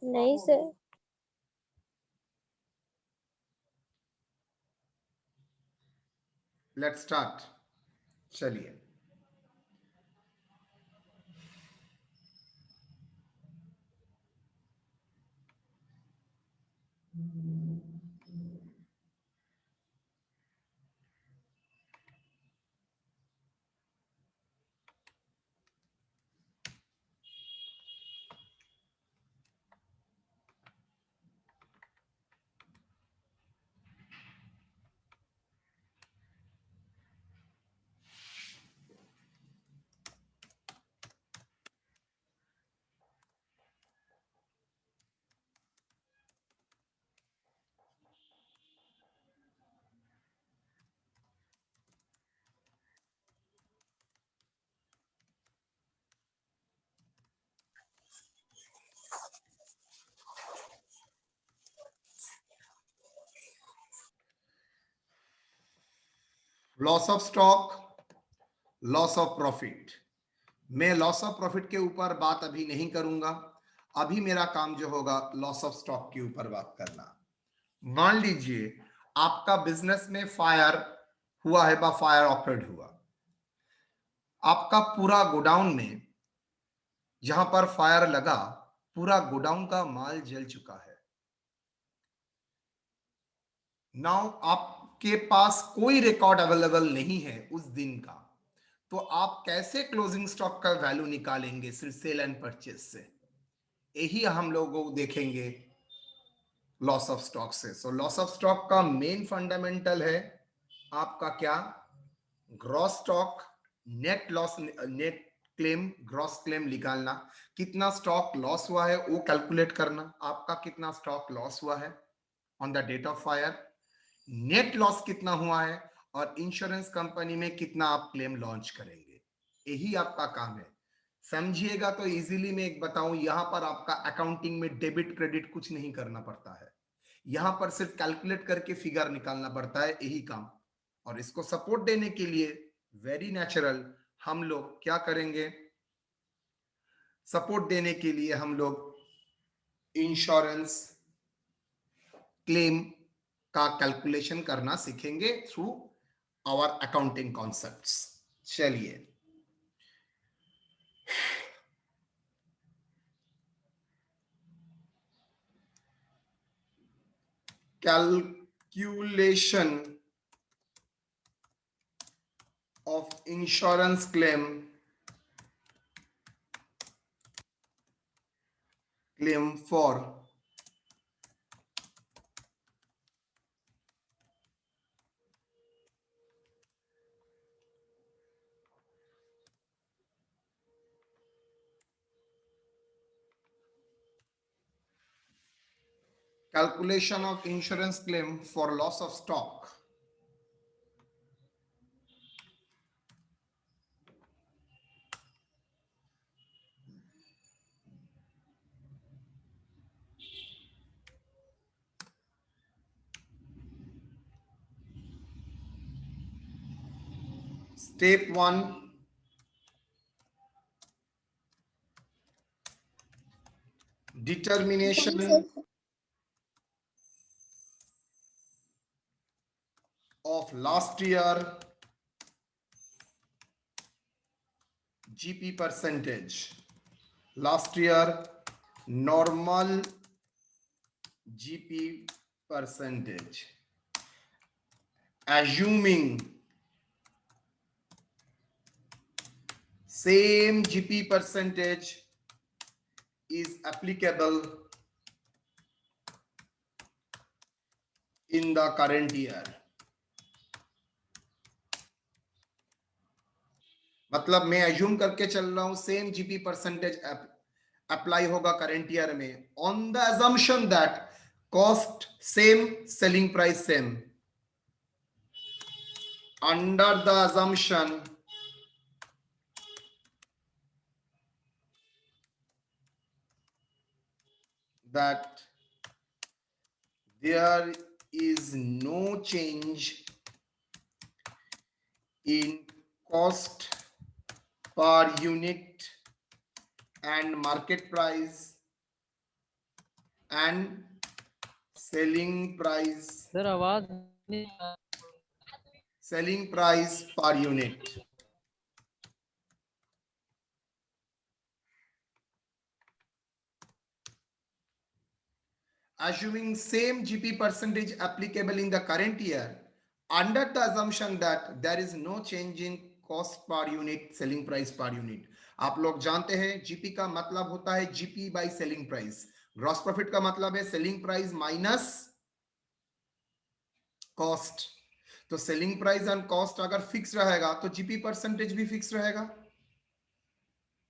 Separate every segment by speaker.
Speaker 1: नहीं sir.
Speaker 2: Let's start. चलिए, loss of stock, loss of profit. मैं लॉस ऑफ प्रॉफिट के ऊपर बात अभी नहीं करूंगा। अभी मेरा काम जो होगा लॉस ऑफ स्टॉक के ऊपर बात करना। मान लीजिए आपका बिजनेस में फायर हुआ है, फायर ऑकर्ड हुआ। आपका पूरा गोडाउन में जहां पर फायर लगा, पूरा गोडाउन का माल जल चुका है। नाउ आपके पास कोई रिकॉर्ड अवेलेबल नहीं है उस दिन का, तो आप कैसे क्लोजिंग स्टॉक का वैल्यू निकालेंगे सिर्फ सेल एंड परचेज से? यही हम लोग देखेंगे लॉस ऑफ स्टॉक से। सो लॉस ऑफ स्टॉक का मेन फंडामेंटल है आपका क्या? Gross stock, net loss, net claim, gross claim निकालना। कितना स्टॉक लॉस हुआ है वो कैलकुलेट करना, आपका कितना स्टॉक लॉस हुआ है on the date of fire, net loss कितना हुआ है, और इंश्योरेंस कंपनी में कितना आप क्लेम लॉन्च करेंगे। यही आपका काम है। समझिएगा तो इजीली मैं एक बताऊं, यहां पर आपका अकाउंटिंग में डेबिट क्रेडिट कुछ नहीं करना पड़ता है। यहां पर सिर्फ कैलकुलेट करके फिगर निकालना पड़ता है, यही काम। और इसको सपोर्ट देने के लिए वेरी नेचुरल हम लोग क्या करेंगे? सपोर्ट देने के लिए हम लोग इंश्योरेंस क्लेम का कैलकुलेशन करना सीखेंगे थ्रू आवर अकाउंटिंग कॉन्सेप्ट्स। चलिए, calculation of insurance claim for calculation of insurance claim for loss of stock. Step 1, determination of last year GP percentage. Last year normal GP percentage. Assuming same GP percentage is applicable in the current year. मतलब मैं assume करके चल रहा हूं same GP percentage apply होगा current year में, on the assumption that cost same, selling price same, under the assumption that there is no change in cost per unit and market price and selling price,
Speaker 1: sir आवाज नहीं आ-
Speaker 2: selling price per unit. Assuming same GP percentage applicable in the current year, under the assumption that there is no change in cost per unit, selling price per unit. आप लोग जानते हैं GP का मतलब होता है GP by selling price, gross profit का मतलब है सेलिंग प्राइस माइनस कॉस्ट। तो सेलिंग प्राइस एंड कॉस्ट अगर फिक्स रहेगा तो जीपी परसेंटेज भी फिक्स रहेगा।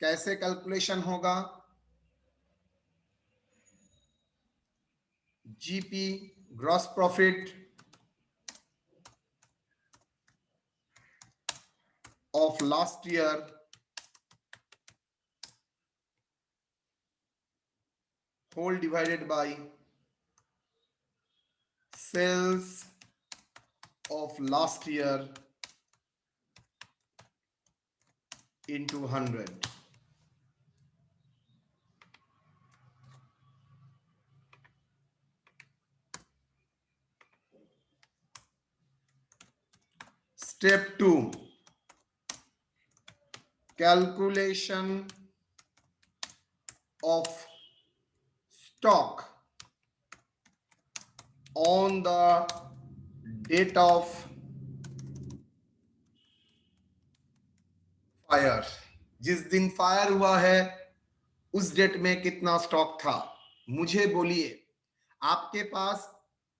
Speaker 2: कैसे कैलकुलेशन होगा? GP gross profit of last year whole divided by sales of last year into 100. Step 2, calculation of stock on the date of fire. जिस दिन fire हुआ है उस डेट में कितना स्टॉक था? मुझे बोलिए, आपके पास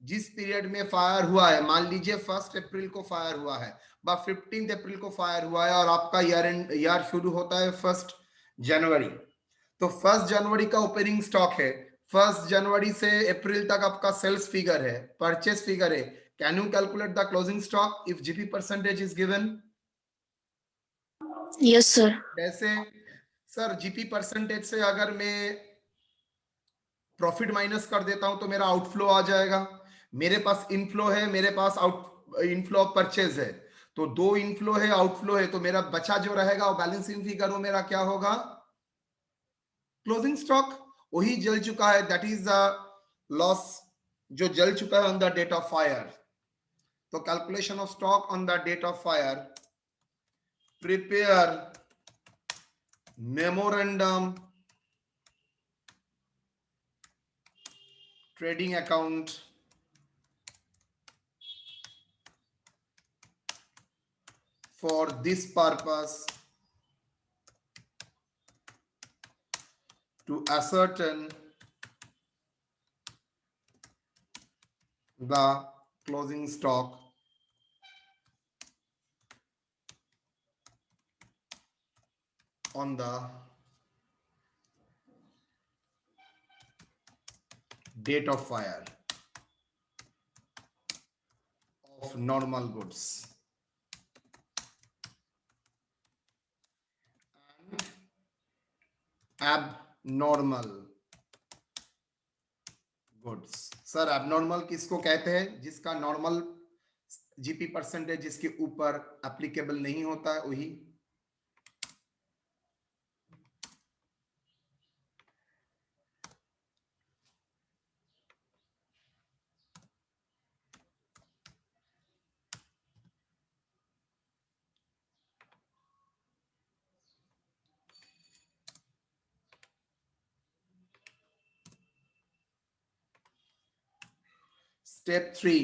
Speaker 2: जिस पीरियड में फायर हुआ है, मान लीजिए 1 अप्रैल को फायर हुआ है, 15 अप्रैल को फायर हुआ है और आपका ईयर शुरू होता है 1 जनवरी। तो 1 जनवरी का ओपनिंग स्टॉक है, 1 जनवरी से अप्रैल तक आपका सेल्स फिगर है, परचेस फिगर है। Can you calculate the closing stock if GP percentage is given?
Speaker 3: Yes sir.
Speaker 2: कैसे? सर जीपी परसेंटेज से अगर मैं प्रॉफिट माइनस कर देता हूं तो मेरा आउटफ्लो आ जाएगा। मेरे पास इनफ्लो है, मेरे pass out inflow of purchase है, तो 2 इनफ्लो है आउटफ्लो है, तो मेरा बचा जो रहेगा वो बैलेंसिंग फिगर, वो मेरा क्या होगा? Closing stock. वही जल चुका है, दैट इज द लॉस जो जल चुका है on the date of fire. तो calculation of stock on the date of fire, prepare memorandum trading account for this purpose to ascertain the closing stock on the date of fire of normal goods and abnormal goods. Sir abnormal किसको कहते हैं? जिसका normal GP percentage जिसके ऊपर applicable नहीं होता है वही। Step 3,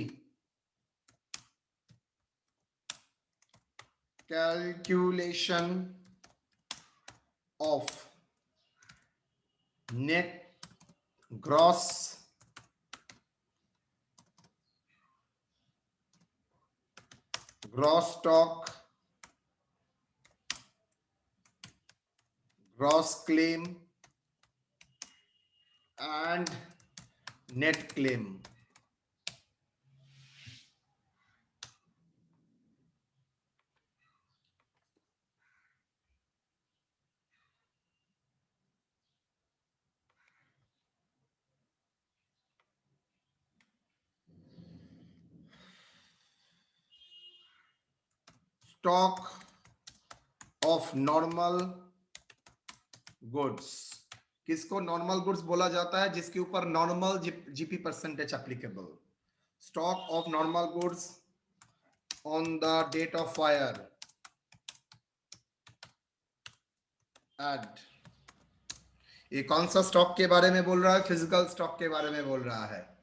Speaker 2: calculation of net gross stock, gross claim and net claim. Stock of normal goods किसको नॉर्मल गुड्स बोला जाता है? जिसके ऊपर normal GP percentage applicable. Stock of normal goods on the date of fire add. ये कौन सा stock के बारे में बोल रहा है? फिजिकल स्टॉक के बारे में बोल रहा है।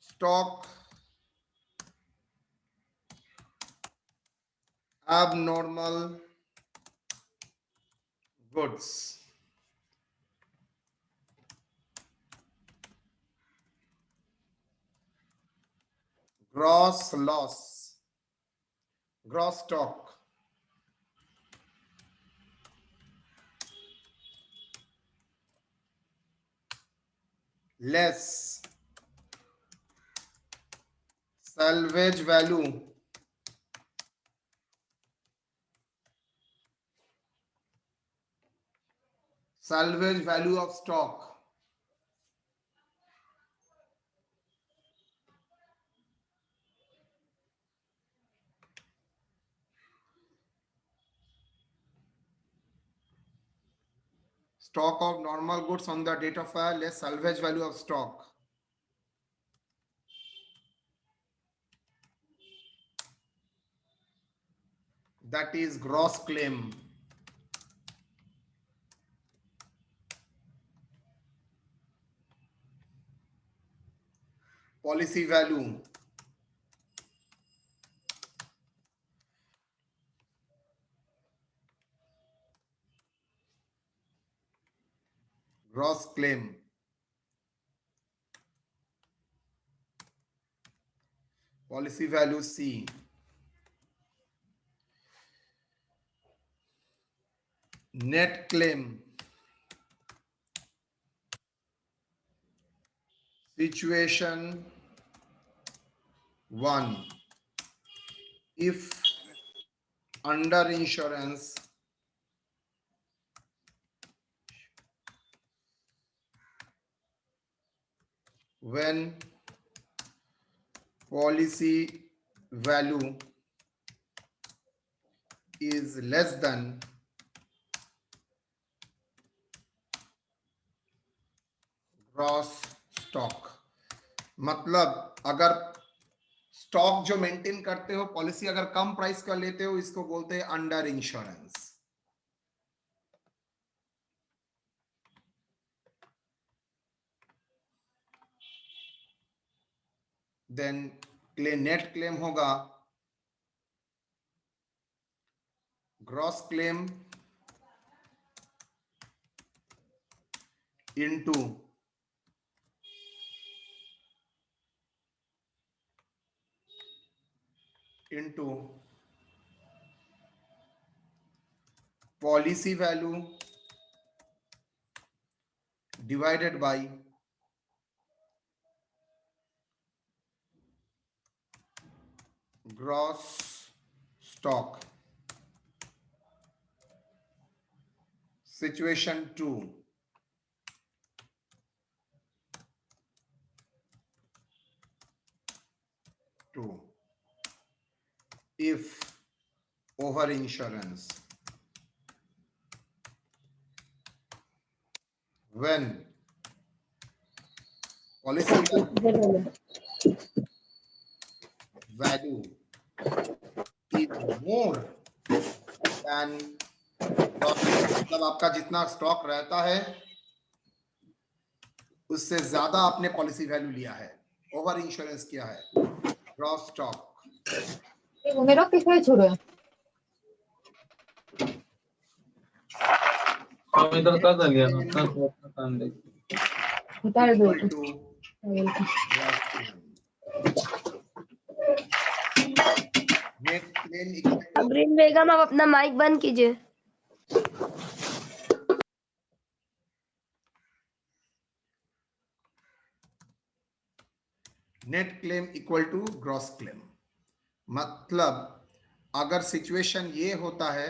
Speaker 2: Stock abnormal goods, gross loss, gross stock, less salvage value of stock, stock of normal goods on the date of fire less salvage value of stock, that is gross claim. Policy value, gross claim, policy value C, net claim, situation 1, if under insurance when policy value is less than gross stock। मतलब अगर stock जो maintain करते हो, policy अगर कम price का लेते हो, इसको बोलते हैं under insurance. Then net claim होगा gross claim into policy value divided by gross stock. Situation 2, if over insurance when policy value is more than मतलब आपका जितना स्टॉक रहता है उससे ज्यादा आपने पॉलिसी वैल्यू लिया है, ओवर इंश्योरेंस किया है, ग्रॉस स्टॉक।
Speaker 3: मेरा किसने छोड़ा
Speaker 1: हम इधर कर दिया ना, कर दे
Speaker 3: उतार दो
Speaker 4: अबरीन बेगम आप अपना माइक बंद कीजिए।
Speaker 2: Net claim equal to gross claim. मतलब अगर सिचुएशन ये होता है,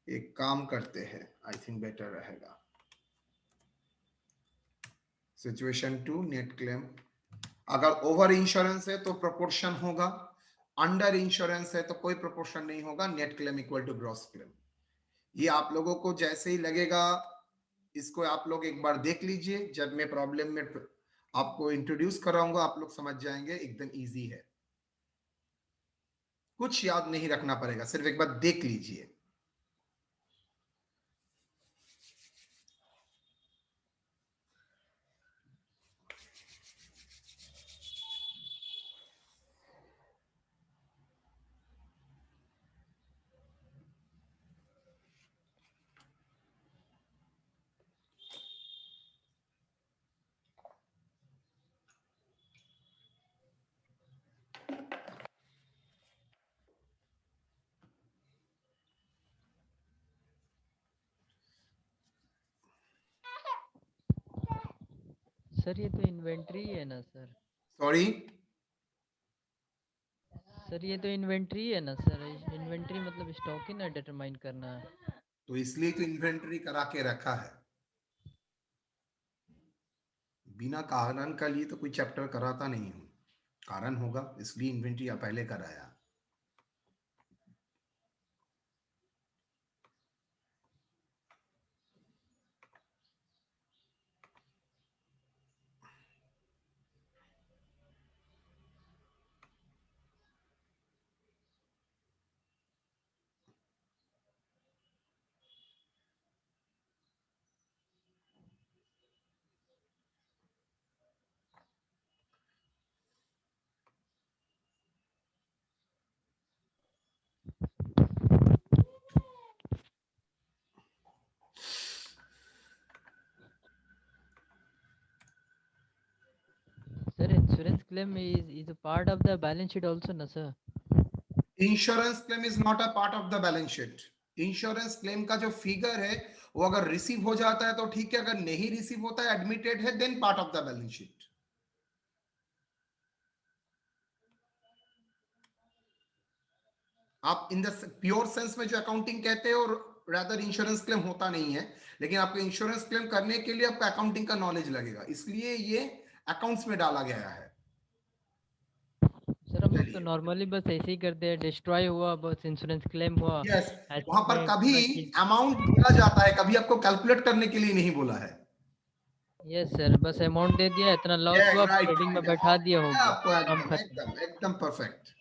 Speaker 2: एक काम करते हैं, आई थिंक बेटर रहेगा। सिचुएशन 2 नेट क्लेम, अगर ओवर इंश्योरेंस है तो प्रोपोर्शन होगा, अंडर इंश्योरेंस है तो कोई प्रोपोर्शन नहीं होगा, net claim equal to gross claim. ये आप लोगों को जैसे ही लगेगा, इसको आप लोग एक बार देख लीजिए, जब मैं प्रॉब्लम में आपको इंट्रोड्यूस कराऊंगा आप लोग समझ जाएंगे, एकदम इजी है, कुछ याद नहीं रखना पड़ेगा, सिर्फ एक बार देख लीजिए।
Speaker 5: सर ये तो इन्वेंट्री है ना सर?
Speaker 2: सॉरी,
Speaker 5: सर ये तो इन्वेंट्री है ना सर? इन्वेंट्री मतलब स्टॉक ही ना डिटरमाइन करना है।
Speaker 2: तो इसलिए तो इन्वेंटरी करा के रखा है, बिना कारण का लिए तो कोई चैप्टर कराता नहीं हूं, कारण होगा इसलिए इन्वेंटरी पहले कराया।
Speaker 5: Sir insurance claim is a part of the balance sheet also ना sir?
Speaker 2: Insurance claim is not a part of the balance sheet. Insurance claim का जो फिगर है वो अगर रिसीव हो जाता है तो ठीक है, अगर नहीं रिसीव होता है, एडमिटेड है, then part of the balance sheet. आप इन द प्योर सेंस में जो अकाउंटिंग कहते हैं, और रादर इंश्योरेंस क्लेम होता नहीं है, लेकिन आपको इंश्योरेंस क्लेम करने के लिए आपको अकाउंटिंग का नॉलेज लगेगा, इसलिए ये अकाउंट्स में डाला गया है।
Speaker 5: सर हम लोग तो
Speaker 2: चलिए,
Speaker 5: नॉर्मली बस ऐसे ही करते हैं, डिस्ट्रॉय हुआ बस इंश्योरेंस क्लेम हुआ,
Speaker 2: यस,
Speaker 5: ऐसे
Speaker 2: वहां पर
Speaker 5: में
Speaker 2: कभी
Speaker 5: पूरा चीज।
Speaker 2: अमाउंट बोला जाता है, कभी आपको कैलकुलेट करने के लिए नहीं बोला है।
Speaker 5: यस सर, बस अमाउंट दे दिया, इतना लॉस हुआ,
Speaker 2: राइट
Speaker 5: ट्रेडिंग में
Speaker 2: राइट,
Speaker 5: बैठा दिया, हो गया
Speaker 2: आपको
Speaker 5: काम
Speaker 2: एकदम
Speaker 5: खत्म।
Speaker 2: एकदम एकदम परफेक्ट।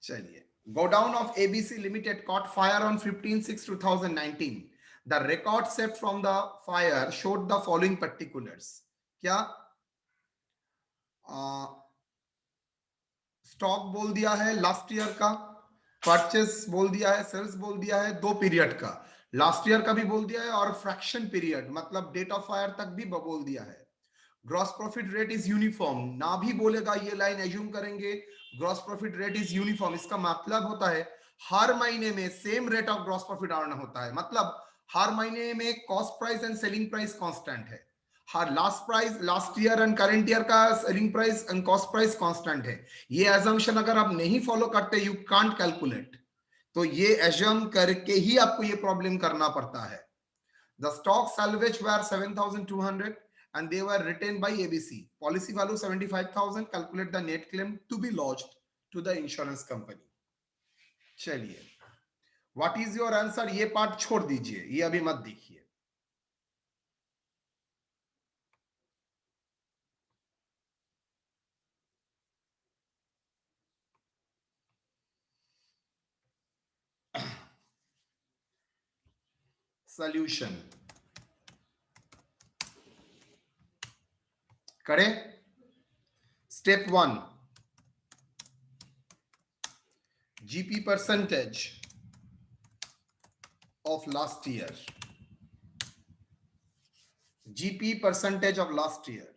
Speaker 2: चलिए, godown of ABC Limited caught fire on 15/6/2019. The record set from the fire showed the following particulars. क्या स्टॉक बोल दिया है लास्ट ईयर का, परचेस बोल दिया है, सेल्स बोल दिया है, दो पीरियड का, लास्ट ईयर का भी बोल दिया है, और फ्रैक्शन पीरियड मतलब डेट ऑफ फायर तक भी बोल दिया है। Gross profit rate is uniform, ना भी बोलेगा ये लाइन एज्यूम करेंगे, gross profit rate is uniform, इसका मतलब होता है हर महीने में same rate of gross profit earn होता है, मतलब हर महीने में cost price and selling price constant है, हर last price last year and current year का selling price and cost price constant है। ये एजम्पशन अगर आप नहीं फॉलो करते, यू कांट कैलकुलेट, तो ये एज्यूम करके ही आपको ये प्रॉब्लम करना पड़ता है। The stock salvage were 7,200 and they were retained by ABC. Policy value 75,000. Calculate the net claim to be lodged to the insurance company. चलिए, what is your answer? ये पार्ट छोड़ दीजिए, ये अभी मत देखिए। Solution करे। Step 1, GP percentage of last year, GP percentage of last year,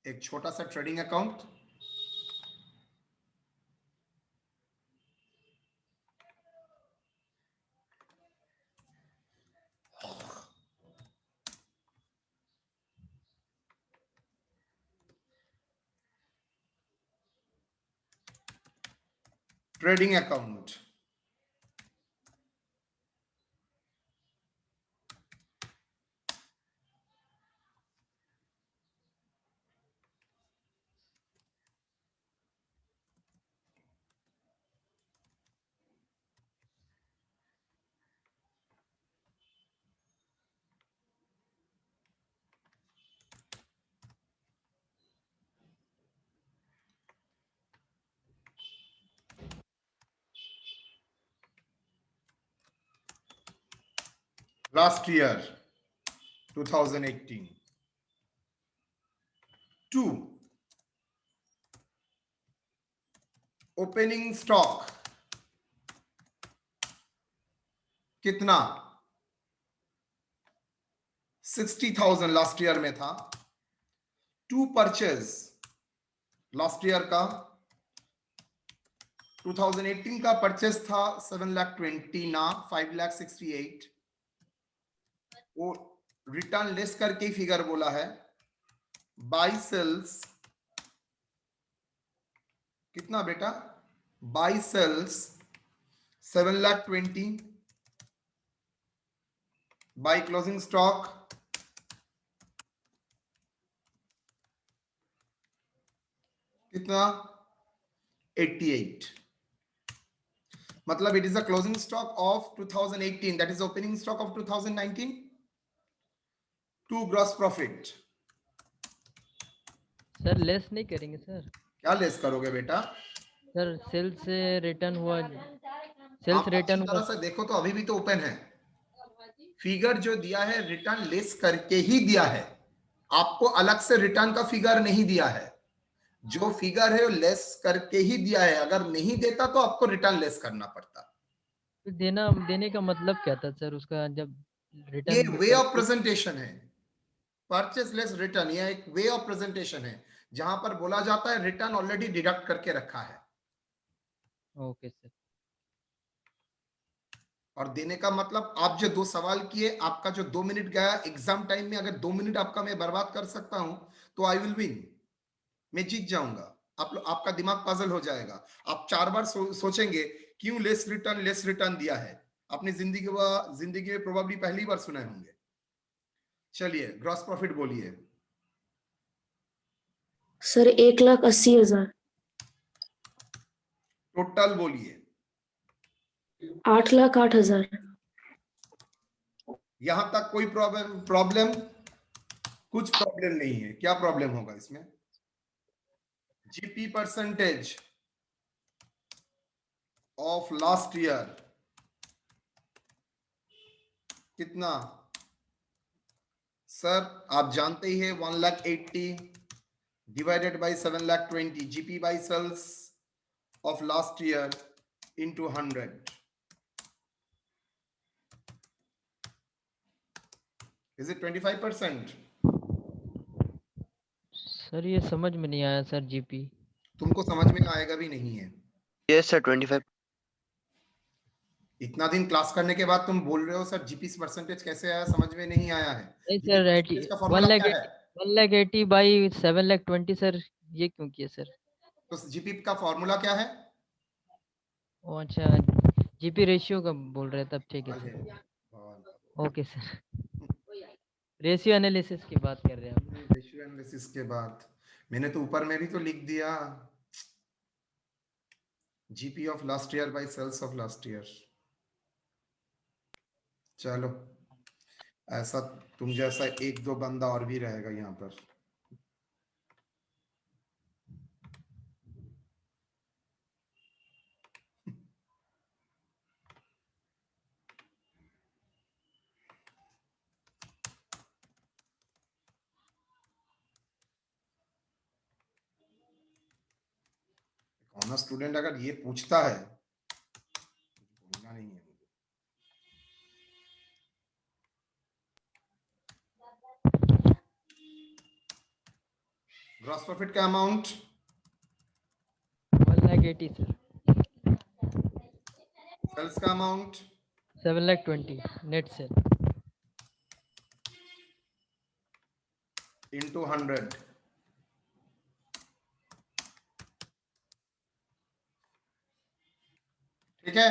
Speaker 2: एक छोटा सा trading account, trading account, last year 2018. 2, opening stock कितना? 60,000 लास्ट ईयर में था. टू परचेज लास्ट ईयर का 2018 का परचेज था 7,20,000 ना 5,68,000. वो रिटर्न लेस करके ही फिगर बोला है. बाई सेल्स कितना बेटा? By sales 7,20,000. By closing stock कितना? 88. मतलब it is the closing stock of 2018, that is opening stock of 2019. 2 gross profit.
Speaker 5: Sir less नहीं करेंगे सर?
Speaker 2: क्या लेस करोगे बेटा?
Speaker 5: सर सेल्स से रिटर्न हुआ, सेल्स
Speaker 2: आप अच्छी
Speaker 5: रिटर्न
Speaker 2: तरह
Speaker 5: हुआ.
Speaker 2: से देखो तो अभी भी तो ओपन है. फिगर जो दिया है रिटर्न लेस करके ही दिया है. आपको अलग से रिटर्न का फिगर नहीं दिया है. जो फिगर है वो लेस करके ही दिया है. अगर नहीं देता तो आपको रिटर्न लेस करना पड़ता.
Speaker 5: तो देने का मतलब क्या था सर उसका? जब
Speaker 2: ये
Speaker 5: रिटर्न
Speaker 2: वे ऑफ प्रेजेंटेशन है. परचेस लेस रिटर्न, यह एक वे ऑफ प्रेजेंटेशन है जहां पर बोला जाता है रिटर्न ऑलरेडी डिडक्ट करके रखा है.
Speaker 5: Okay sir.
Speaker 2: और देने का मतलब आप जो 2 सवाल किए, आपका जो 2 मिनट गया एग्जाम टाइम में, अगर 2 मिनट आपका मैं बर्बाद कर सकता हूं तो आई विल विन. मैं जीत जाऊंगा. आपका दिमाग पजल हो जाएगा. आप 4 बार सोचेंगे क्यों लेस रिटर्न दिया है. आपने जिंदगी में प्रोबेबली पहली बार सुने होंगे. चलिए ग्रॉस प्रॉफिट बोलिए.
Speaker 6: सर 1,80,000.
Speaker 2: टोटल बोलिए.
Speaker 6: 8,08,000.
Speaker 2: यहां तक कोई प्रॉब्लम? कुछ प्रॉब्लम नहीं है. क्या प्रॉब्लम होगा इसमें? GP percentage of last year कितना? सर आप जानते ही है 1,80,000 divided by 7,20,000. GP by sales of last year into 100. Is it 25%?
Speaker 5: Sir ये समझ में नहीं आया सर. जीपी
Speaker 2: तुमको समझ में आएगा भी नहीं है.
Speaker 7: Yes sir 25.
Speaker 2: इतना दिन क्लास करने के बाद तुम बोल रहे हो सर जीपी परसेंटेज कैसे आया? समझ में नहीं आया है.
Speaker 5: नहीं सर.
Speaker 2: इसका फॉर्मूला क्या है?
Speaker 5: 1,80,000 बाई 7,20,000 सर. ये क्यों किया सर?
Speaker 2: तो जीपी का फॉर्मूला क्या है?
Speaker 5: ओ अच्छा, जीपी रेशियो का बोल रहे तब. ठीक है sir. Okay sir. Ratio analysis की बात कर रहे हैं आप.
Speaker 2: रेशियो एनालिसिस के बाद मैंने तो ऊपर में भी तो लिख दिया GP of last year by sales of last year. चलो ऐसा तुम जैसा 1-2 बंदा और भी रहेगा यहाँ पर. ऑनर्स स्टूडेंट अगर ये पूछता है बोलना नहीं है. ग्रॉस प्रॉफिट का अमाउंट
Speaker 5: 1,80,000 सर.
Speaker 2: सेल्स का अमाउंट
Speaker 5: 7,20,000 नेट सेल
Speaker 2: into 100. ठीक है.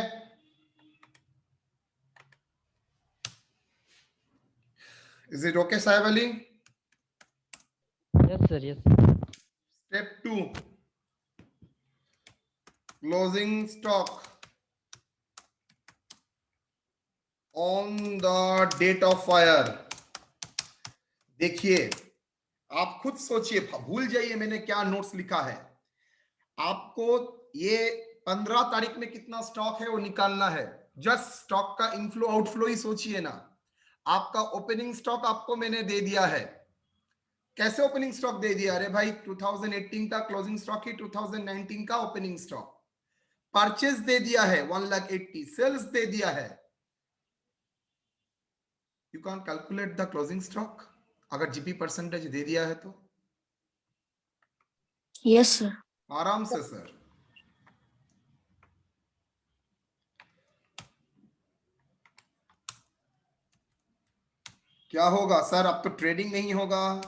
Speaker 2: Is it okay, Saib Ali?
Speaker 5: Yes sir. Yes sir.
Speaker 2: Step 2, closing stock on the date of fire. देखिए आप खुद सोचिए, भूल जाइए मैंने क्या नोट्स लिखा है. आपको ये 15 तारीख में कितना स्टॉक है वो निकालना है. जस्ट स्टॉक का इनफ्लो आउटफ्लो ही सोचिए ना. आपका ओपनिंग स्टॉक आपको मैंने दे दिया है। कैसे ओपनिंग स्टॉक दे दिया? अरे भाई 2018 का क्लोजिंग स्टॉक ही 2019 का ओपनिंग स्टॉक। परचेज दे दिया है 1,80,000, सेल्स दे दिया है। You can calculate the closing stock अगर जीपी परसेंटेज दे दिया है तो।
Speaker 6: Yes sir.
Speaker 2: आराम से सर। क्या होगा सर? अब तो ट्रेडिंग नहीं होगा,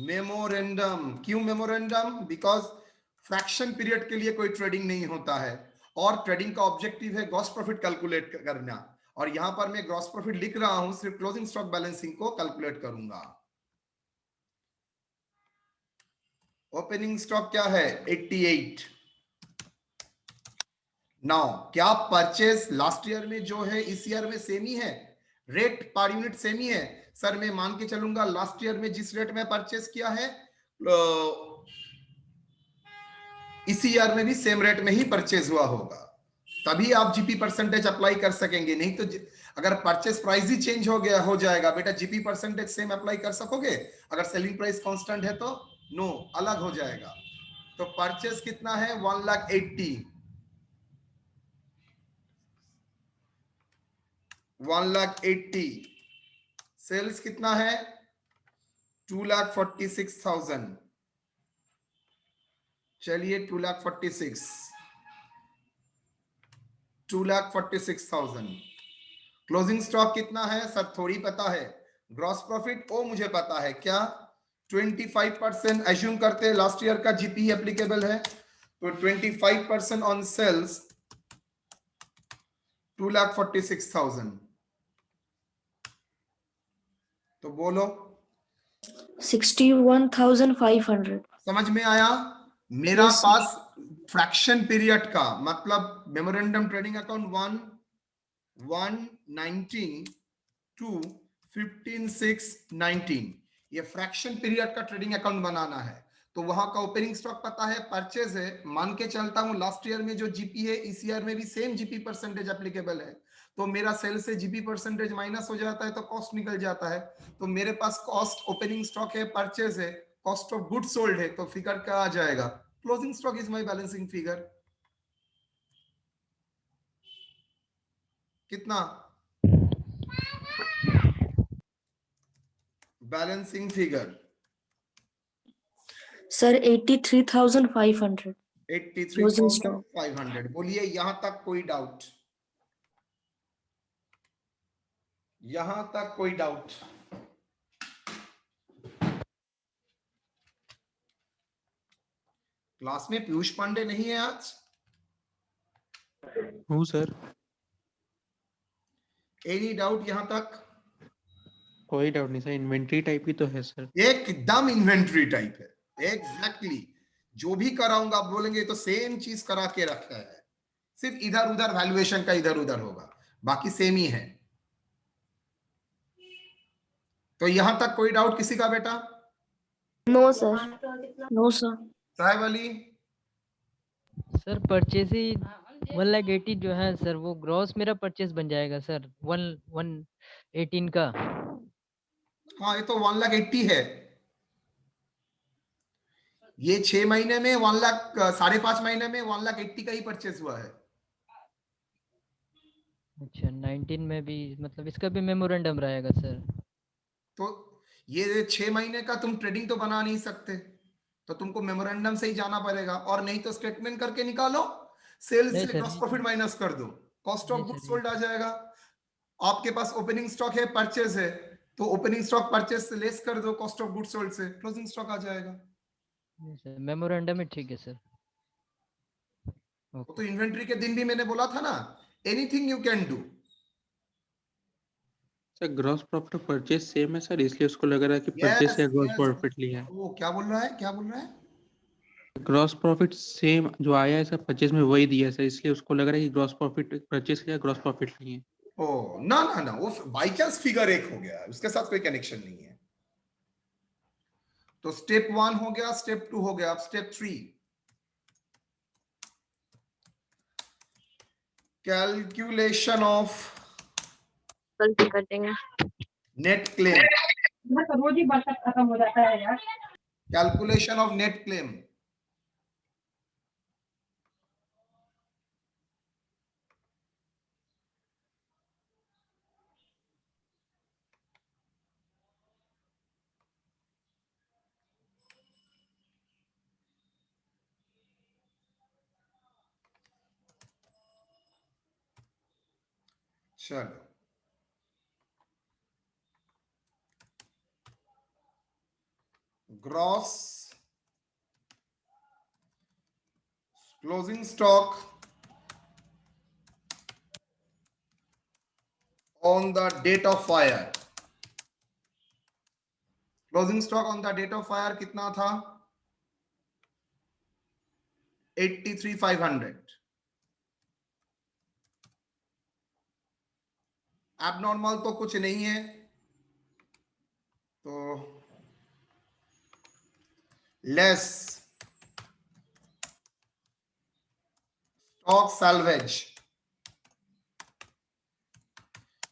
Speaker 2: मेमोरेंडम। क्यों मेमोरेंडम? बिकॉज फ्रैक्शन पीरियड के लिए कोई ट्रेडिंग नहीं होता है, और ट्रेडिंग का ऑब्जेक्टिव है ग्रॉस प्रॉफिट कैलकुलेट करना, और यहां पर मैं ग्रॉस प्रॉफिट लिख रहा हूं, सिर्फ क्लोजिंग स्टॉक बैलेंसिंग को कैलकुलेट करूंगा। ओपनिंग स्टॉक क्या है? 88। नाउ क्या परचेज लास्ट ईयर में जो है इस ईयर में सेम ही है? रेट पर यूनिट सेम ही है? सर मैं मान के चलूंगा लास्ट ईयर में जिस रेट में परचेज किया है इसी ईयर में भी सेम रेट में ही परचेज हुआ होगा, तभी आप जीपी परसेंटेज अप्लाई कर सकेंगे। नहीं तो अगर परचेज प्राइस ही चेंज हो जाएगा बेटा, जीपी परसेंटेज सेम अप्लाई कर सकोगे? अगर सेलिंग प्राइस कांस्टेंट है तो नो, अलग हो जाएगा। तो परचेज कितना है? 1,80,000। 1,80,000। सेल्स कितना है? 2,46,000। चलिए 2,46,000। क्लोजिंग स्टॉक कितना है सर? थोड़ी पता है। ग्रॉस प्रॉफिट ओ मुझे पता है, क्या 25% एज्यूम करते हैं लास्ट ईयर का जीपी एप्लीकेबल है, तो 25% ऑन सेल्स 2,46,000। तो बोलो
Speaker 6: 61,500।
Speaker 2: समझ में आया? मेरा
Speaker 6: Yes, sir.
Speaker 2: पास फ्रैक्शन पीरियड का मतलब मेमोरेंडम ट्रेडिंग अकाउंट 1/19 टू 15/6/19, ये फ्रैक्शन पीरियड का ट्रेडिंग अकाउंट बनाना है। तो वहां का ओपनिंग स्टॉक पता है, परचेज है, मान के चलता हूं लास्ट ईयर में जो जीपी है इस ईयर में भी सेम जीपी परसेंटेज एप्लीकेबल है, तो मेरा सेल से जीपी परसेंटेज माइनस हो जाता है तो कॉस्ट निकल जाता है। तो मेरे पास कॉस्ट ओपनिंग स्टॉक है, परचेज है, कॉस्ट ऑफ गुड सोल्ड है, तो फिगर क्या आ जाएगा? Closing stock is my balancing figure. कितना? Balancing figure
Speaker 6: sir 83,500। Closing stock.
Speaker 2: 83,500। बोलिए यहां तक कोई डाउट? यहां तक कोई डाउट? क्लास में पीयूष पांडे नहीं है आज?
Speaker 7: हूँ सर।
Speaker 2: एनी डाउट यहां तक?
Speaker 7: कोई डाउट नहीं सर, इन्वेंट्री टाइप की तो है सर।
Speaker 2: एकदम इन्वेंट्री टाइप है, एग्जैक्टली। जो भी कराऊंगा आप बोलेंगे तो सेम चीज करा के रखा है, सिर्फ इधर उधर वैल्यूएशन का इधर उधर होगा, बाकी सेम ही है। तो यहां तक कोई डाउट किसी का बेटा?
Speaker 4: No sir.
Speaker 6: No, sir.
Speaker 2: Saheb Ali?
Speaker 5: Sir purchase ही 1,80,000 जो है सर, वो ग्रॉस मेरा परचेज बन जाएगा सर 118 का।
Speaker 2: हाँ ये तो 1,80,000 है। ये 6 महीने में 5.5 महीने में 1,80,000 का ही परचेज हुआ है।
Speaker 5: अच्छा 19 में भी मतलब इसका भी मेमोरेंडम रहेगा सर?
Speaker 2: तो ये 6 महीने का तुम ट्रेडिंग तो बना नहीं सकते, तो तुमको मेमोरेंडम से ही जाना पड़ेगा, और नहीं तो स्टेटमेंट करके निकालो, सेल्स
Speaker 5: नहीं
Speaker 2: से
Speaker 5: सर,
Speaker 2: ग्रॉस प्रॉफिट माइनस कर दो, कॉस्ट ऑफ
Speaker 5: नहीं
Speaker 2: गुड्स
Speaker 5: सर,
Speaker 2: सोल्ड आ जाएगा। आपके पास ओपनिंग स्टॉक है, परचेज है, तो ओपनिंग स्टॉक परचेज से लेस कर दो कॉस्ट ऑफ गुड्स सोल्ड से, क्लोजिंग स्टॉक आ जाएगा।
Speaker 5: नहीं सर, मेमोरेंडम ही ठीक है सर।
Speaker 2: वो तो
Speaker 5: ओके
Speaker 2: इन्वेंट्री के दिन भी मैंने बोला था ना, anything you can do.
Speaker 7: Sir gross profit purchase same है सर, इसलिए उसको लग रहा है कि परचेज
Speaker 2: यस
Speaker 7: से ग्रॉस
Speaker 2: यस।
Speaker 7: प्रॉफिट लिया है।
Speaker 2: वो क्या बोल रहा है, क्या बोल रहा है?
Speaker 7: ग्रॉस प्रॉफिट सेम जो आया है सर परचेज में वही दिया है सर, इसलिए उसको लग रहा है कि ग्रॉस प्रॉफिट परचेज किया, ग्रॉस प्रॉफिट लिए।
Speaker 2: ओ ना ना ना, वो बाई चांस फिगर एक हो गया, उसके साथ कोई कनेक्शन नहीं है। तो स्टेप 1 हो गया, स्टेप 2 हो गया, अब स्टेप 3, कैलकुलेशन ऑफ
Speaker 4: कल से कर देंगे।
Speaker 2: नेट क्लेम,
Speaker 3: तो रोज ही बरसात खत्म हो जाता है यार।
Speaker 2: Calculation of net claim. चलो, gross closing stock on the date of fire, closing stock on the date of fire कितना था? 83,500। एबनॉर्मल तो कुछ नहीं है, तो लेस स्टॉक सैल्वेज।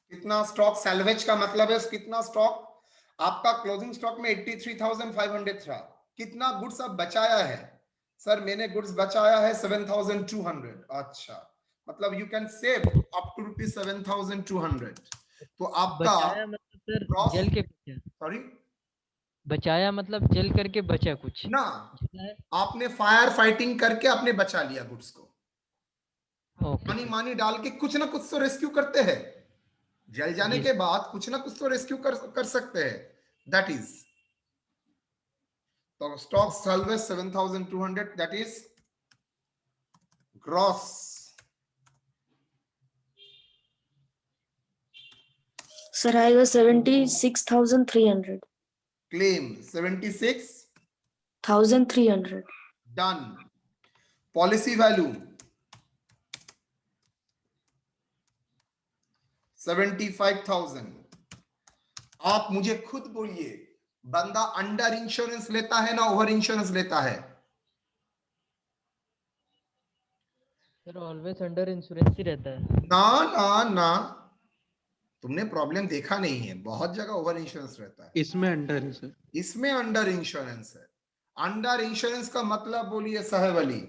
Speaker 2: कितना स्टॉक सैल्वेज का मतलब है कितना स्टॉक आपका क्लोजिंग स्टॉक में 83,500 था, कितना गुड्स अब बचाया है? सर मैंने गुड्स बचाया है 7,200। अच्छा, मतलब you can save up to ₹7,200। तो आपका
Speaker 5: बचाया मतलब सर
Speaker 2: Gross-
Speaker 5: जल के बचा।
Speaker 2: सॉरी,
Speaker 5: बचाया मतलब जल करके बचा कुछ
Speaker 2: ना
Speaker 5: जितना है।
Speaker 2: आपने फायर फाइटिंग करके आपने बचा लिया गुड्स को,
Speaker 5: ओके
Speaker 2: पानी
Speaker 5: सर।
Speaker 2: मानी डाल के कुछ ना कुछ तो रेस्क्यू करते हैं, जल जाने
Speaker 5: Yes.
Speaker 2: के बाद कुछ ना कुछ तो रेस्क्यू कर सकते हैं, दैट इज। तो stock salvage 7,200, that is gross.
Speaker 6: Sir, I was 76,300.
Speaker 2: Claim 76
Speaker 6: 1,300.
Speaker 2: Done. Policy value 75,000। आप मुझे खुद बोलिए, बंदा अंडर इंश्योरेंस लेता है ना ओवर इंश्योरेंस लेता है?
Speaker 5: सर ऑलवेज अंडर इंश्योरेंस ही रहता है।
Speaker 2: ना ना ना, तुमने प्रॉब्लम देखा नहीं है, बहुत जगह ओवर इंश्योरेंस रहता है,
Speaker 7: इसमें अंडर है सर।
Speaker 2: इसमें अंडर इंश्योरेंस है। अंडर इंश्योरेंस का मतलब बोलिए साहेब अली?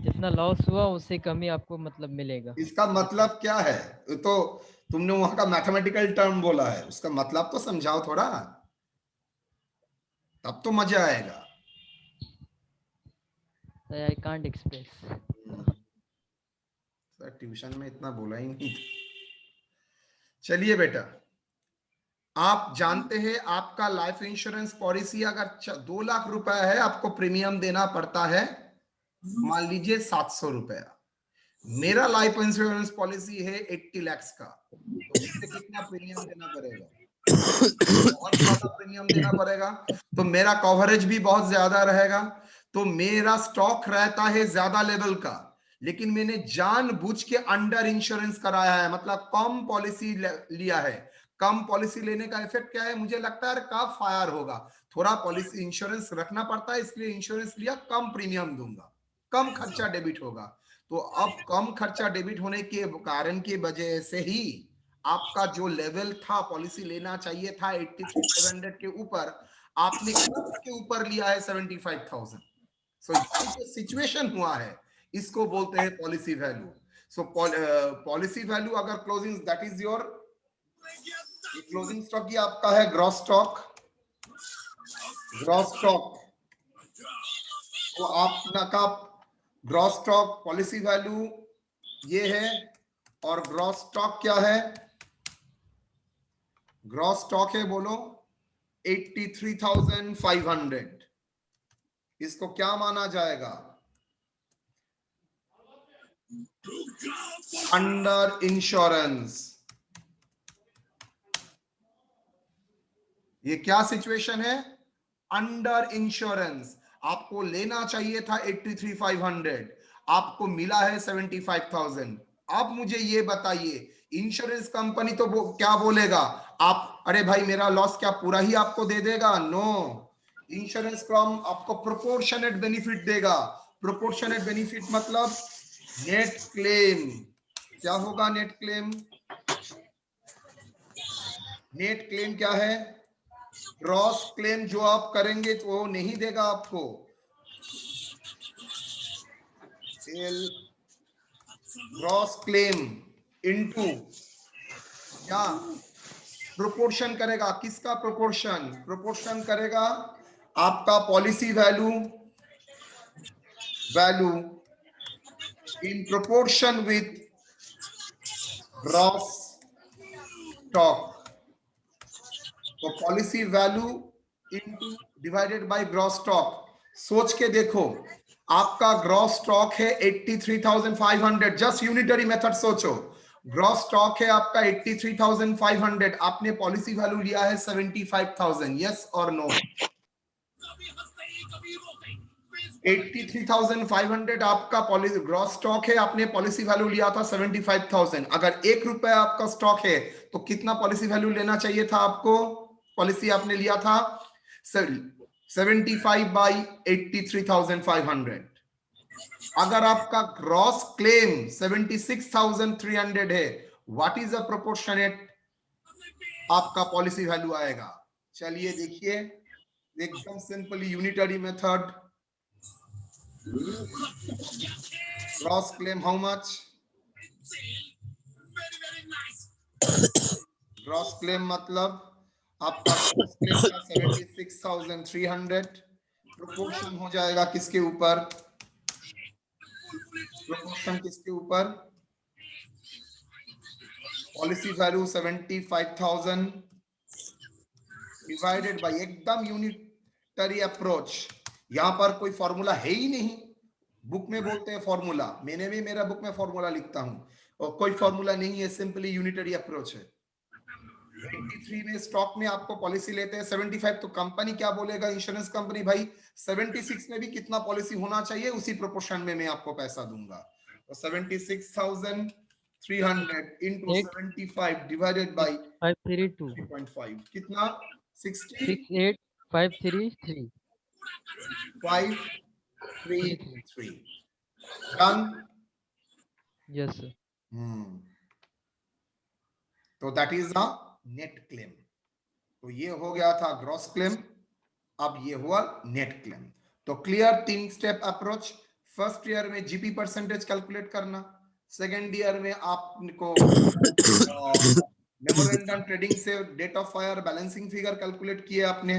Speaker 5: जितना लॉस हुआ उससे कम ही आपको मतलब मिलेगा।
Speaker 2: इसका मतलब क्या है? तो तुमने वहां का मैथमेटिकल टर्म बोला है, उसका मतलब तो समझाओ थोड़ा, तब तो मजा आएगा।
Speaker 5: I can't express.
Speaker 2: Sir tuition में इतना बोला ही नहीं था। चलिए बेटा, आप जानते हैं आपका लाइफ इंश्योरेंस पॉलिसी अगर 2 लाख रुपए है, आपको प्रीमियम देना पड़ता है मान लीजिए 700 रुपया। मेरा लाइफ इंश्योरेंस पॉलिसी है 80 लाख का, तो मुझे कितना प्रीमियम देना पड़ेगा? बहुत ज्यादा प्रीमियम देना पड़ेगा, तो मेरा कवरेज भी बहुत ज्यादा रहेगा। तो मेरा स्टॉक रहता है ज्यादा लेवल का, लेकिन मैंने जानबूझ के अंडर इंश्योरेंस कराया है, मतलब कम पॉलिसी लिया है। कम पॉलिसी लेने का इफेक्ट क्या है? मुझे लगता है कब फायर होगा, थोड़ा पॉलिसी इंश्योरेंस रखना पड़ता है, इसलिए इंश्योरेंस लिया, कम प्रीमियम दूंगा, कम खर्चा डेबिट होगा। तो अब कम खर्चा डेबिट होने के कारण की वजह से ही आपका जो लेवल था पॉलिसी लेना चाहिए था 83,500 के ऊपर, आपने के ऊपर लिया है 75,000। सो ये जो सिचुएशन हुआ है इसको बोलते हैं policy value. So policy value अगर closing, that is your closing stock ही आपका है ग्रॉस स्टॉक। ग्रॉस स्टॉक तो आपका ग्रॉस स्टॉक पॉलिसी वैल्यू ये है, और ग्रॉस स्टॉक क्या है? ग्रॉस स्टॉक है बोलो 83,500। इसको क्या माना जाएगा? Under insurance. ये क्या सिचुएशन है? Under insurance. आपको लेना चाहिए था 83,500, आपको मिला है 75,000। अब मुझे ये बताइए, इंश्योरेंस कंपनी तो क्या बोलेगा? आप अरे भाई मेरा लॉस क्या पूरा ही आपको दे देगा? नो, इंश्योरेंस फर्म आपको प्रोपोर्शनेट बेनिफिट देगा। प्रोपोर्शनेट बेनिफिट मतलब नेट क्लेम क्या होगा नेट क्लेम? नेट क्लेम क्या है? ग्रॉस क्लेम जो आप करेंगे तो वो नहीं देगा आपको। ग्रॉस क्लेम इनटू क्या प्रोपोर्शन करेगा? किसका प्रोपोर्शन? प्रोपोर्शन करेगा आपका policy value in proportion with gross stock. तो policy value into divided by gross stock. सोच के देखो, आपका ग्रॉस स्टॉक है 83,500, जस्ट यूनिटरी मेथड सोचो। ग्रॉस स्टॉक है आपका 83,500, आपने पॉलिसी वैल्यू लिया है 75,000, यस और नो? 83,500 आपका पॉलिसी ग्रॉस स्टॉक है, आपने पॉलिसी वैल्यू लिया था 75,000। अगर 1 रुपया आपका स्टॉक है तो कितना पॉलिसी वैल्यू लेना चाहिए था आपको? पॉलिसी आपने लिया था 75 बाई 83,500। अगर आपका ग्रॉस क्लेम 76,300 है, व्हाट इज द प्रोपोर्शनेट आपका पॉलिसी वैल्यू आएगा? चलिए देखिए, एकदम simply unitary method. Gross claim how much? Gross claim मतलब आपका ग्रॉस क्लेम का 76,300 प्रोपोर्शन हो जाएगा किसके ऊपर? प्रोपोर्शन किसके ऊपर? पॉलिसी वैल्यू 75,000 डिवाइडेड बाय, एकदम यूनिटरी अप्रोच। यहां पर कोई फॉर्मूला है ही नहीं। बुक में बोलते हैं फॉर्मूला, मैंने भी मेरा बुक में फॉर्मूला लिखता हूं, और कोई फॉर्मूला नहीं है, सिंपली यूनिटरी अप्रोच है। 83 में स्टॉक में आपको पॉलिसी लेते हैं 75, तो कंपनी क्या बोलेगा? इंश्योरेंस कंपनी, भाई 76 में भी कितना पॉलिसी होना चाहिए, उसी प्रोपोर्शन में मैं आपको पैसा दूंगा। तो 76,300 into 75 डिवाइडेड बाय
Speaker 5: 532
Speaker 2: 3.5 कितना?
Speaker 5: 68533
Speaker 2: 533 डन।
Speaker 5: Yes sir.
Speaker 2: तो that is the net claim. तो ये हो गया था ग्रॉस क्लेम, अब ये हुआ नेट क्लेम। तो clear 3 step approach. First year में जीपी परसेंटेज कैलकुलेट करना, सेकेंड ईयर में आपको मेमोरेंडम ट्रेडिंग से date of fire balancing figure calculate किए आपने,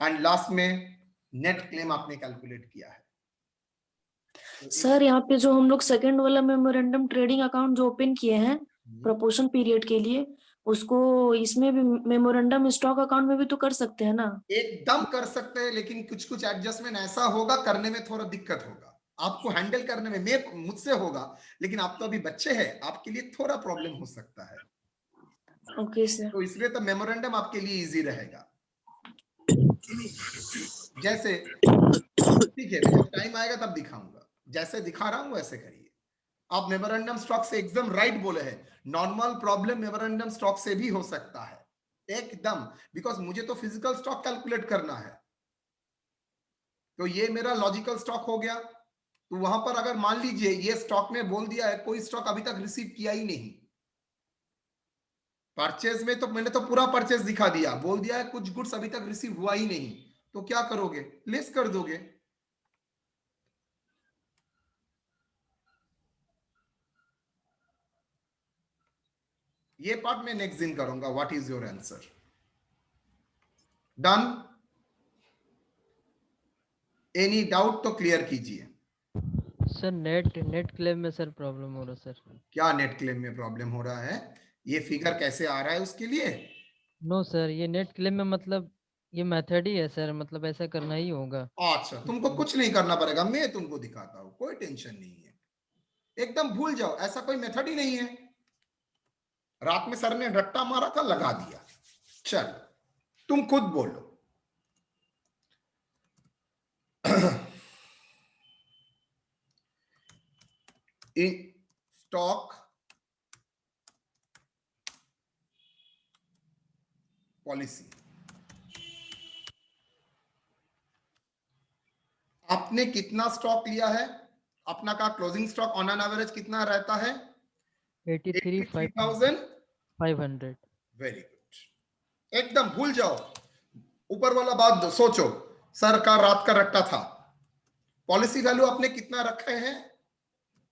Speaker 2: एंड लास्ट में नेट क्लेम आपने कैलकुलेट किया है।
Speaker 6: सर यहाँ पे जो हम लोग सेकंड वाला मेमोरेंडम ट्रेडिंग अकाउंट जो ओपन किए हैं प्रपोर्शन पीरियड के लिए, उसको इसमें भी मेमोरेंडम स्टॉक अकाउंट में भी तो कर सकते हैं ना?
Speaker 2: एकदम कर सकते हैं, लेकिन कुछ कुछ एडजस्टमेंट ऐसा होगा, करने में थोड़ा दिक्कत होगा आपको, हैंडल करने में मुझसे होगा, लेकिन आप तो अभी बच्चे हैं, आपके लिए थोड़ा प्रॉब्लम हो सकता है।
Speaker 6: Okay sir.
Speaker 2: तो इसलिए तो मेमोरेंडम आपके लिए इजी रहेगा। जैसे ठीक है, जब टाइम आएगा तब दिखाऊंगा, जैसे दिखा रहा हूं वैसे करिए। आप मेमोरेंडम स्टॉक से एकदम राइट बोले हैं, नॉर्मल प्रॉब्लम मेमोरेंडम स्टॉक से भी हो सकता है एकदम, बिकॉज मुझे तो फिजिकल स्टॉक कैलकुलेट करना है। तो ये मेरा लॉजिकल स्टॉक हो गया। तो वहां पर अगर मान लीजिए ये स्टॉक में बोल दिया है कोई स्टॉक अभी तक रिसीव किया ही नहीं, परचेज में तो मैंने तो पूरा परचेज दिखा दिया, बोल दिया है कुछ गुड्स अभी तक रिसीव हुआ ही नहीं, तो क्या करोगे? लेस कर दोगे। ये पार्ट मैं नेक्स्ट दिन करूंगा। What is your answer? Done? Any doubt तो क्लियर कीजिए।
Speaker 5: सर नेट क्लेम में सर प्रॉब्लम हो रहा है सर।
Speaker 2: क्या नेट क्लेम में प्रॉब्लम हो रहा है? ये फिगर कैसे आ रहा है उसके लिए?
Speaker 5: नो सर, ये नेट क्लेम में मतलब ये मेथड ही है सर, मतलब ऐसा करना ही होगा।
Speaker 2: अच्छा, तुमको कुछ नहीं करना पड़ेगा, मैं तुमको दिखाता हूं, कोई टेंशन नहीं है, एकदम भूल जाओ, ऐसा कोई मेथड ही नहीं है। रात में सर ने रट्टा मारा था, लगा दिया। चल तुम खुद बोलो। इन स्टॉक पॉलिसी आपने कितना स्टॉक लिया है? अपना का closing stock on an average कितना रहता है? 83,500।
Speaker 5: 500।
Speaker 2: वेरी गुड, एकदम भूल जाओ, ऊपर वाला बात सोचो। सर का रात का रट्टा था। पॉलिसी वैल्यू आपने कितना रखे हैं?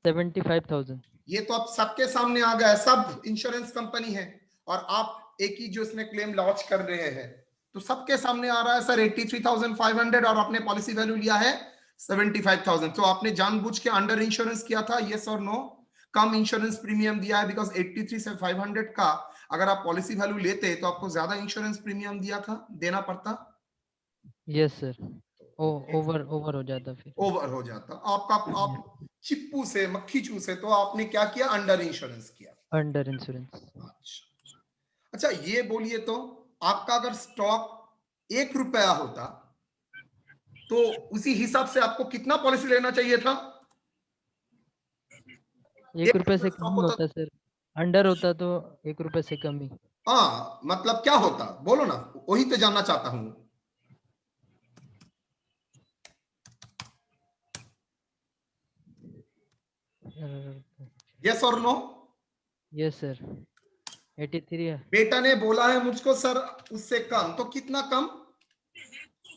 Speaker 5: 75,000।
Speaker 2: ये तो अब सबके सामने आ गया है, सब इंश्योरेंस कंपनी है और आप एक ही जो इसमें क्लेम लॉन्च कर रहे हैं, तो सबके सामने आ रहा है सर 83,500 और आपने पॉलिसी वैल्यू लिया है 75,000। तो आपने जानबूझ के अंडर इंश्योरेंस किया था, यस और नो? कम इंश्योरेंस प्रीमियम दिया है, बिकॉज 83 से 500 का अगर आप पॉलिसी वैल्यू लेते तो आपको ज्यादा इंश्योरेंस प्रीमियम देना पड़ता।
Speaker 5: यस सर, ओवर हो जाता फिर।
Speaker 2: ओवर हो जाता आपका, आप चिप्पू से मक्खी चूसे, तो आपने क्या किया? अंडर इंश्योरेंस किया।
Speaker 5: Under insurance.
Speaker 2: अच्छा ये बोलिए, तो आपका अगर स्टॉक 1 रुपया होता तो उसी हिसाब से आपको कितना पॉलिसी लेना चाहिए था?
Speaker 5: 1 रुपए से कम होता सर, अंडर होता तो 1 रुपए से कम ही।
Speaker 2: हाँ, मतलब क्या होता बोलो ना, वही तो जानना चाहता हूं। यस और नो?
Speaker 5: यस सर, 83 है।
Speaker 2: बेटा ने बोला है मुझको सर उससे कम, तो कितना कम?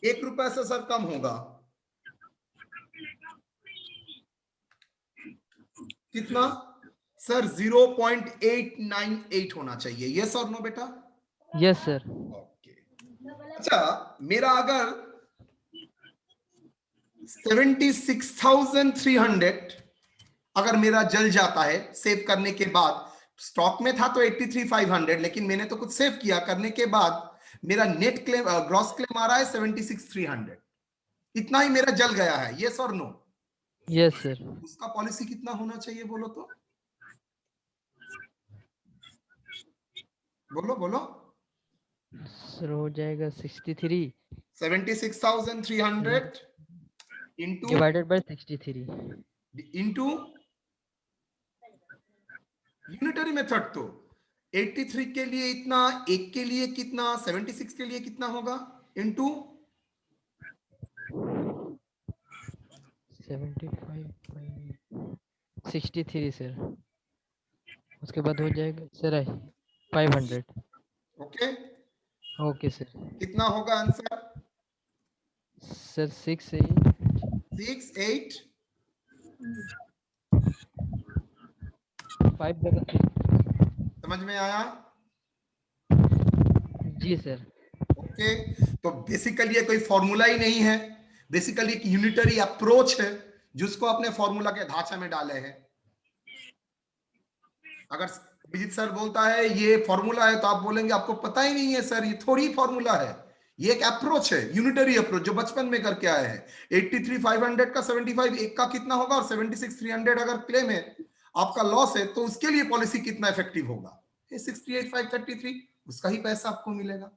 Speaker 2: 1 रुपए से सर कम होगा कितना? सर 0.898 होना चाहिए। यस और नो बेटा?
Speaker 5: Yes sir.
Speaker 2: ओके। अच्छा मेरा अगर 76,300 अगर मेरा जल जाता है सेव करने के बाद, स्टॉक में था तो 83,500, लेकिन मैंने तो कुछ सेव किया करने के बाद, मेरा नेट क्लेम ग्रॉस क्लेम आ रहा है 76,300, इतना ही मेरा जल गया है। यस और नो?
Speaker 5: Yes sir.
Speaker 2: उसका पॉलिसी कितना होना चाहिए बोलो तो? बोलो बोलो।
Speaker 5: सर हो जाएगा 63।
Speaker 2: 76,300 into
Speaker 5: divided by 63
Speaker 2: into unitary method. तो 83 के लिए इतना, एक के लिए कितना, 76 के लिए कितना होगा? इंटू
Speaker 5: 63 सर, उसके बाद हो जाएगा सर 500।
Speaker 2: Okay
Speaker 5: okay sir.
Speaker 2: कितना होगा आंसर?
Speaker 5: सर 68 566।
Speaker 2: समझ में आया?
Speaker 5: जी सर।
Speaker 2: ओके तो बेसिकली ये कोई फॉर्मूला ही नहीं है, बेसिकली एक यूनिटरी अप्रोच है जिसको अपने फॉर्मूला के ढांचे में डाले हैं। अगर अभिजीत सर बोलता है ये फॉर्मूला है, तो आप बोलेंगे आपको पता ही नहीं है सर, ये थोड़ी फॉर्मूला है, ये एक अप्रोच है, यूनिटरी अप्रोच जो बचपन में करके आए हैं। 83,500 का 75 एक का कितना होगा, और 76,300 अगर क्लेम है, आपका लॉस है, तो उसके लिए पॉलिसी कितना इफेक्टिव होगा? 68,533 उसका ही पैसा आपको मिलेगा।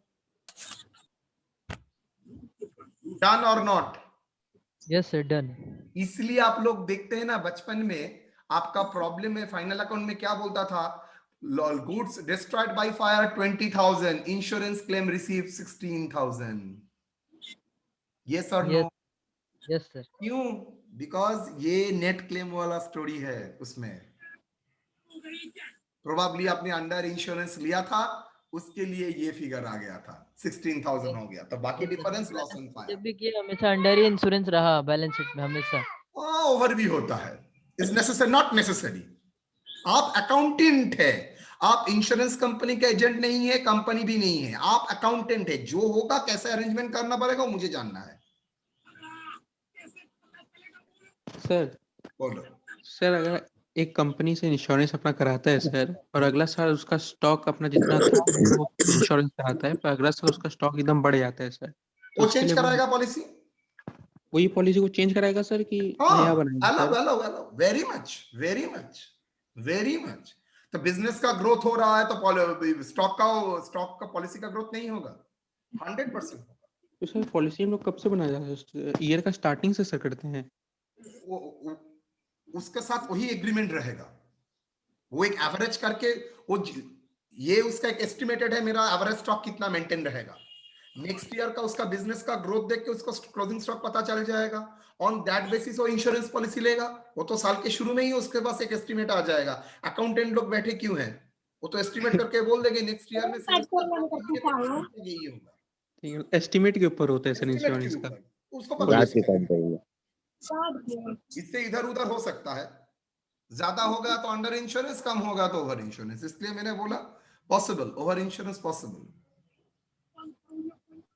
Speaker 2: डन और नॉट?
Speaker 5: Yes sir done.
Speaker 2: इसलिए आप लोग देखते हैं ना बचपन में आपका प्रॉब्लम में फाइनल अकाउंट में क्या बोलता था? Goods destroyed by fire 20,000, insurance claim receive 16,000। Yes और नो?
Speaker 5: Yes sir.
Speaker 2: क्यों? बिकॉज ये नेट क्लेम वाला स्टोरी है, उसमें प्रोबेबली आपने अंडर इंश्योरेंस लिया था, उसके लिए ये फिगर आ गया था, 16,000 हो गया, तो बाकी डिफरेंस लॉस ऑन फायर।
Speaker 5: जब भी किया हमेशा अंडर ही इंश्योरेंस रहा बैलेंस शीट में हमेशा।
Speaker 2: ओवर भी होता है, इज नेसेसरी नॉट नेसेसरी। आप अकाउंटेंट है, आप इंश्योरेंस कंपनी का एजेंट नहीं है, कंपनी भी नहीं है, आप अकाउंटेंट है। जो होगा कैसे अरेंजमेंट करना पड़ेगा वो मुझे जानना है।
Speaker 7: सर
Speaker 2: बोलो।
Speaker 7: सर अगर एक कंपनी से इंश्योरेंस अपना कराता है सर, और अगला साल उसका स्टॉक अपना जितना था वो इंश्योरेंस कराता है, पर अगला साल उसका स्टॉक एकदम बढ़ जाता है सर, तो
Speaker 2: वो
Speaker 7: उसके
Speaker 2: चेंज
Speaker 7: लिए
Speaker 2: कराएगा पॉलिसी?
Speaker 7: वही पॉलिसी को चेंज कराएगा सर कि नया बनाएगा sir?
Speaker 2: Very much very much very much. तो बिजनेस का ग्रोथ हो रहा है तो स्टॉक का पॉलिसी का ग्रोथ नहीं होगा? 100% होगा।
Speaker 7: तो सर पॉलिसी हम लोग कब से बनाया जाता है? ईयर का स्टार्टिंग से सर करते हैं?
Speaker 2: उसके साथ वही एग्रीमेंट रहेगा, वो एक एवरेज करके वो ये उसका एक एस्टिमेटेड है, मेरा एवरेज स्टॉक कितना मेंटेन रहेगा। नेक्स्ट ईयर का उसका बिजनेस का ग्रोथ देख के उसको क्लोजिंग स्टॉक पता चल जाएगा। ऑन दैट बेसिस वो इंश्योरेंस पॉलिसी लेगा। वो तो साल के शुरू में ही उसके पास एक एस्टिमेट आ जाएगा। अकाउंटेंट लोग बैठे क्यों हैं? वो तो एस्टिमेट करके बोल देंगे नेक्स्ट ईयर में यही होगा।
Speaker 7: ठीक है, एस्टिमेट के ऊपर होता है सर
Speaker 2: Estimate
Speaker 7: इंश्योरेंस
Speaker 2: के
Speaker 7: का।
Speaker 2: ऊपर, उसको पता
Speaker 8: रात के
Speaker 2: चलेगा।
Speaker 8: काम करेंगे।
Speaker 2: इससे इधर उधर हो सकता है, ज्यादा होगा तो अंडर इंश्योरेंस, कम होगा तो ओवर इंश्योरेंस। इसलिए मैंने बोला पॉसिबल, ओवर इंश्योरेंस पॉसिबल।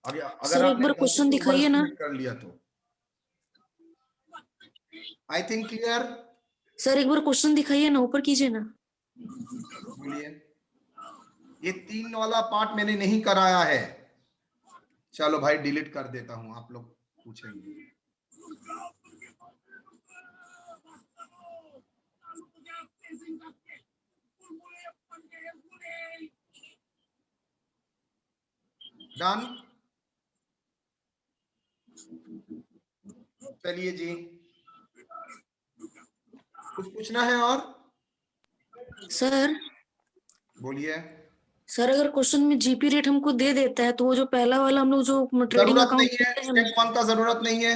Speaker 2: अगर
Speaker 6: सर, एक
Speaker 2: आपने
Speaker 6: बार क्वेश्चन
Speaker 2: गलती से
Speaker 6: दिखाइए ना।
Speaker 2: overestimate कर लिया तो। I think clear.
Speaker 6: सर एक बार क्वेश्चन दिखाइए ना, ऊपर कीजिए ना।
Speaker 2: बोलिए। ये 3 वाला पार्ट मैंने नहीं कराया है। चलो भाई डिलीट कर देता हूं, आप लोग पूछेंगे। डन। चलिए जी, कुछ पूछना है और?
Speaker 6: सर
Speaker 2: बोलिए।
Speaker 6: सर अगर क्वेश्चन में जीपी रेट हमको दे देता है तो वो जो पहला वाला हम लोग जो ट्रेडिंग
Speaker 2: जरूरत
Speaker 6: अकाउंट
Speaker 2: नहीं है, स्टेप 1 का जरूरत नहीं है।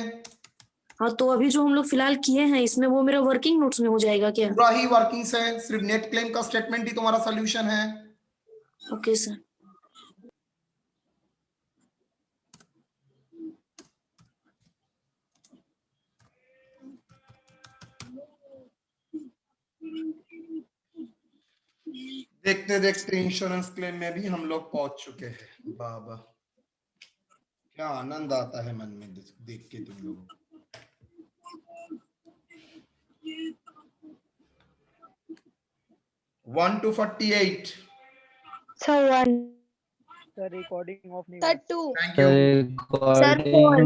Speaker 6: हाँ, तो अभी जो हम लोग फिलहाल किए हैं इसमें वो मेरा वर्किंग नोट्स में हो जाएगा क्या?
Speaker 2: पूरा ही वर्किंग्स है, सिर्फ नेट क्लेम का स्टेटमेंट ही तुम्हारा सोल्यूशन है।
Speaker 6: Okay sir.
Speaker 2: देखते देखते इंश्योरेंस क्लेम में भी हम लोग पहुंच चुके हैं। बाबा क्या आनंद आता है मन में देख के तुम लोगों को। One to 48.
Speaker 4: Sir, 1.
Speaker 9: Sir recording of नहीं
Speaker 4: Sir, 2.
Speaker 2: Thank you.
Speaker 5: recording
Speaker 4: Sir, 4.